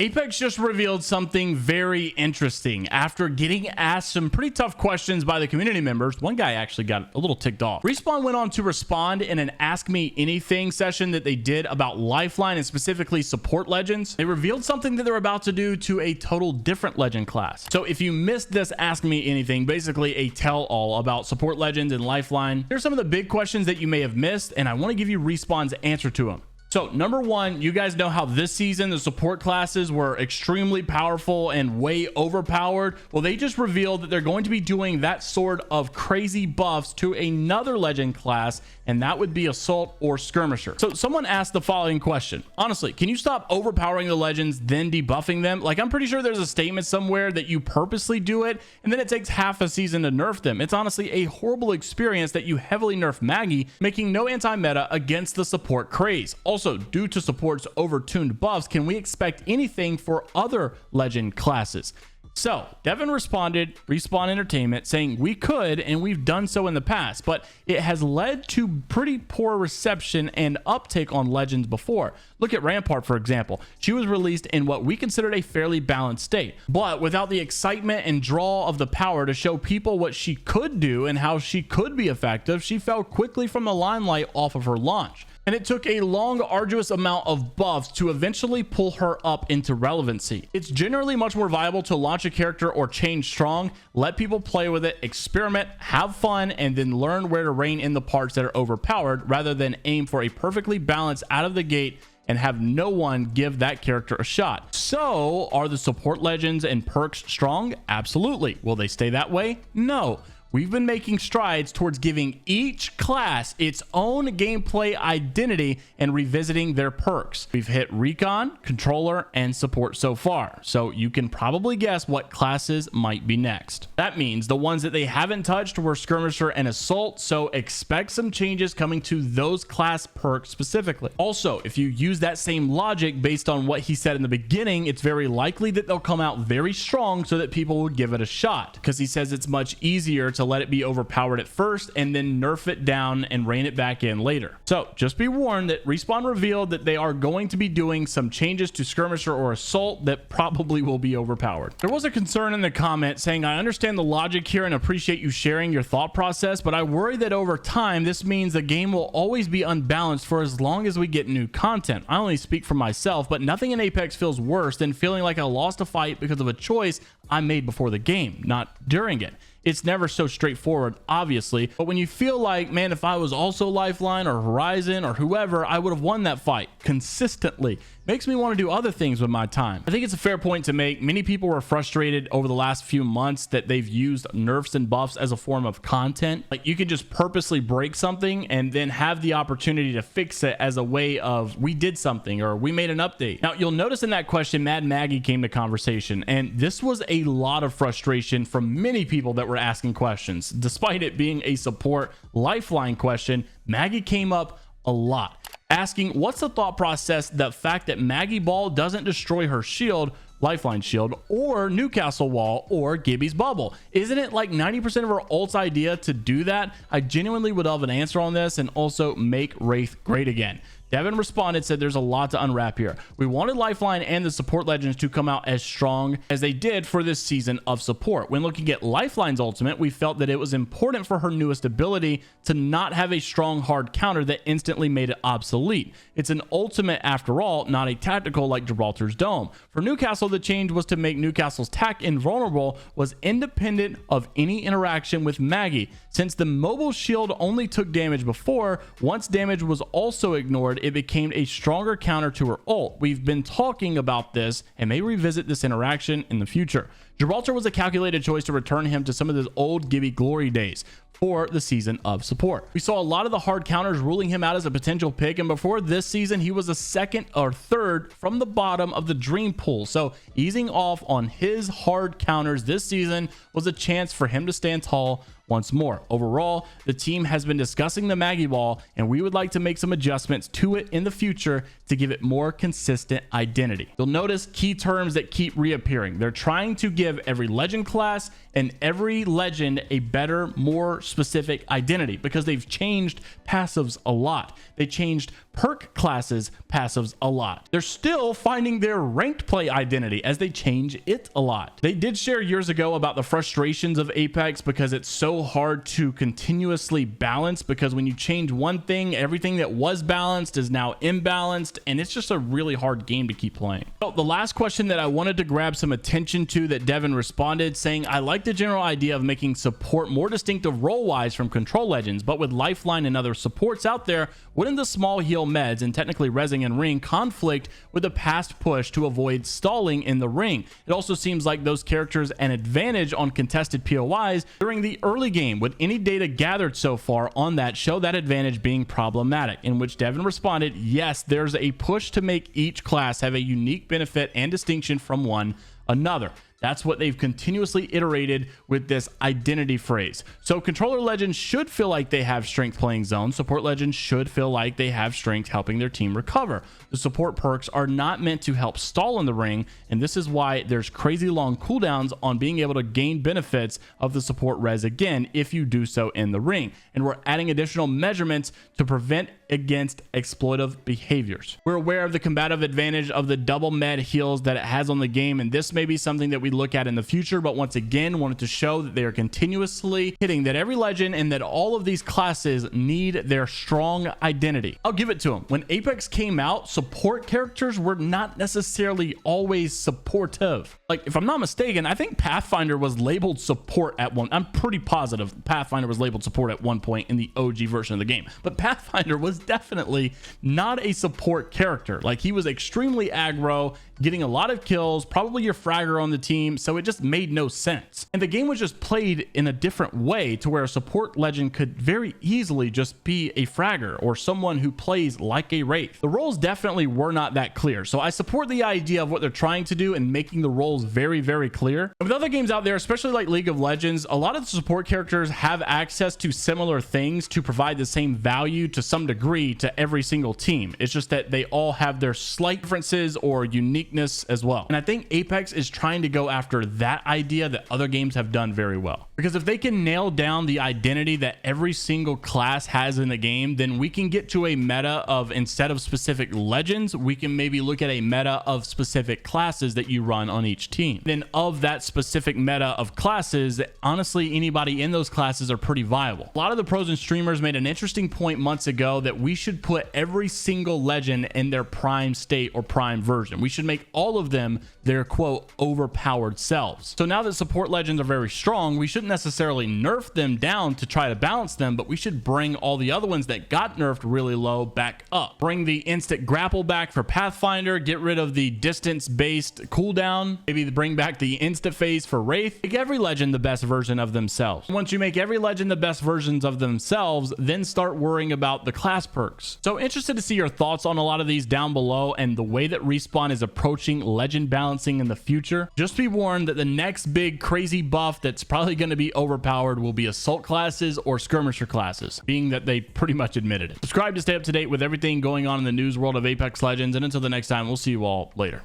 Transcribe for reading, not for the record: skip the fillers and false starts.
Apex just revealed something very interesting. After getting asked some pretty tough questions by the community members, one guy actually got a little ticked off. Respawn went on to respond in an Ask Me Anything session that they did about Lifeline and specifically support legends. They revealed something that they're about to do to a total different legend class. So if you missed this Ask Me Anything, basically a tell-all about support legends and Lifeline, here's some of the big questions that you may have missed, and I want to give you Respawn's answer to them. So number one, you guys know how this season the support classes were extremely powerful and way overpowered. Well, they just revealed that they're going to be doing that sort of crazy buffs to another legend class, and that would be Assault or Skirmisher. So someone asked the following question: honestly, can you stop overpowering the legends then debuffing them? Like, I'm pretty sure there's a statement somewhere that you purposely do it and then it takes half a season to nerf them. It's honestly a horrible experience that you heavily nerf Maggie, making no anti-meta against the support craze. Also, due to support's overtuned buffs, can we expect anything for other legend classes? So Devin responded, Respawn Entertainment, saying we could, and we've done so in the past, but it has led to pretty poor reception and uptake on legends before. Look at Rampart, for example. She was released in what we considered a fairly balanced state, but without the excitement and draw of the power to show people what she could do and how she could be effective, she fell quickly from the limelight off of her launch. And it took a long, arduous amount of buffs to eventually pull her up into relevancy. It's generally much more viable to launch a character or change strong, let people play with it, experiment, have fun, and then learn where to rein in the parts that are overpowered, rather than aim for a perfectly balanced out of the gate and have no one give that character a shot. So, are the support legends and perks strong? Absolutely. Will they stay that way? No. We've been making strides towards giving each class its own gameplay identity and revisiting their perks. We've hit Recon, Controller, and Support so far, so you can probably guess what classes might be next. That means the ones that they haven't touched were Skirmisher and Assault, so expect some changes coming to those class perks specifically. Also, if you use that same logic based on what he said in the beginning, it's very likely that they'll come out very strong so that people will give it a shot, because he says it's much easier to let it be overpowered at first and then nerf it down and rein it back in later. So just be warned that Respawn revealed that they are going to be doing some changes to Skirmisher or Assault that probably will be overpowered. There was a concern in the comment saying, I understand the logic here and appreciate you sharing your thought process, but I worry that over time this means the game will always be unbalanced for as long as we get new content. I only speak for myself, but nothing in Apex feels worse than feeling like I lost a fight because of a choice I made before the game, not during it. It's never so straightforward, obviously, but when you feel like, man, if I was also Lifeline or Horizon or whoever, I would have won that fight consistently. Makes me want to do other things with my time. I think it's a fair point to make. Many people were frustrated over the last few months that they've used nerfs and buffs as a form of content. Like, you could just purposely break something and then have the opportunity to fix it as a way of, we did something or we made an update. Now, you'll notice in that question, Mad Maggie came to conversation, and this was a lot of frustration from many people that were asking questions. Despite it being a support Lifeline question, Maggie came up a lot, asking what's the thought process, the fact that Maggie Ball doesn't destroy her shield, Lifeline shield, or Newcastle wall, or Gibby's bubble. Isn't it like 90% of her ult's idea to do that? I genuinely would love an answer on this, and also make Wraith great again. Devin responded, said there's a lot to unwrap here. We wanted Lifeline and the support legends to come out as strong as they did for this season of support. When looking at Lifeline's ultimate, we felt that it was important for her newest ability to not have a strong hard counter that instantly made it obsolete. It's an ultimate after all, not a tactical like Gibraltar's Dome. For Newcastle, the change was to make Newcastle's tack invulnerable was independent of any interaction with Maggie. Since the mobile shield only took damage before, once damage was also ignored, it became a stronger counter to her ult. We've been talking about this and may revisit this interaction in the future. Gibraltar was a calculated choice to return him to some of his old Gibby glory days for the season of support. We saw a lot of the hard counters ruling him out as a potential pick, and before this season he was a second or third from the bottom of the dream pool. So easing off on his hard counters this season was a chance for him to stand tall once more. Overall, the team has been discussing the Maggie Ball, and we would like to make some adjustments to it in the future to give it more consistent identity. You'll notice key terms that keep reappearing. They're trying to give every legend class and every legend a better, more specific identity, because they've changed passives a lot. They changed perk classes passives a lot. They're still finding their ranked play identity as they change it a lot. They did share years ago about the frustrations of Apex because it's so hard to continuously balance, because when you change one thing, everything that was balanced is now imbalanced, and it's just a really hard game to keep playing. So the last question that I wanted to grab some attention to, that Devin responded saying, I like the general idea of making support more distinctive role-wise from control legends, but with Lifeline and other supports out there, wouldn't the small heal meds and technically rezzing in ring conflict with the past push to avoid stalling in the ring? It also seems like those characters an advantage on contested POIs during the early game. With any data gathered so far on that show that advantage being problematic? In which Devin responded, yes, there's a push to make each class have a unique benefit and distinction from one another. That's what they've continuously iterated with this identity phrase. So controller legends should feel like they have strength playing zone. Support legends should feel like they have strength helping their team recover. The support perks are not meant to help stall in the ring, and this is why there's crazy long cooldowns on being able to gain benefits of the support res again if you do so in the ring. And we're adding additional measurements to prevent against exploitive behaviors. We're aware of the combative advantage of the double med heals that it has on the game, and this may be something that we look at in the future, but once again wanted to show that they are continuously hitting that every legend and that all of these classes need their strong identity. I'll give it to them. When Apex came out, support characters were not necessarily always supportive. Like, if I'm not mistaken, I think Pathfinder was labeled support at one. I'm pretty positive Pathfinder was labeled support at one point in the OG version of the game, but Pathfinder was definitely not a support character. Like, he was extremely aggro, getting a lot of kills, probably your fragger on the team, so it just made no sense. And the game was just played in a different way to where a support legend could very easily just be a fragger or someone who plays like a wraith. The roles definitely were not that clear, so I support the idea of what they're trying to do and making the roles very, very clear. And with other games out there, especially like League of Legends, a lot of the support characters have access to similar things to provide the same value to some degree to every single team. It's just that they all have their slight differences or uniqueness as well. And I think Apex is trying to go after that idea that other games have done very well. Because if they can nail down the identity that every single class has in the game, then we can get to a meta of, instead of specific legends, we can maybe look at a meta of specific classes that you run on each team. Then of that specific meta of classes, honestly, anybody in those classes are pretty viable. A lot of the pros and streamers made an interesting point months ago that we should put every single legend in their prime state or prime version. We should make all of them their quote overpowered selves. So now that support legends are very strong, we shouldn't necessarily nerf them down to try to balance them, but we should bring all the other ones that got nerfed really low back up. Bring the instant grapple back for Pathfinder, get rid of the distance based cooldown, maybe bring back the insta phase for Wraith. Make every legend the best version of themselves. Once you make every legend the best versions of themselves, then start worrying about the class perks. So interested to see your thoughts on a lot of these down below and the way that Respawn is approaching legend balancing in the future. Just be warned that the next big crazy buff that's probably going to be overpowered will be assault classes or skirmisher classes, being that they pretty much admitted it. Subscribe to stay up to date with everything going on in the news world of Apex Legends, and until the next time, we'll see you all later.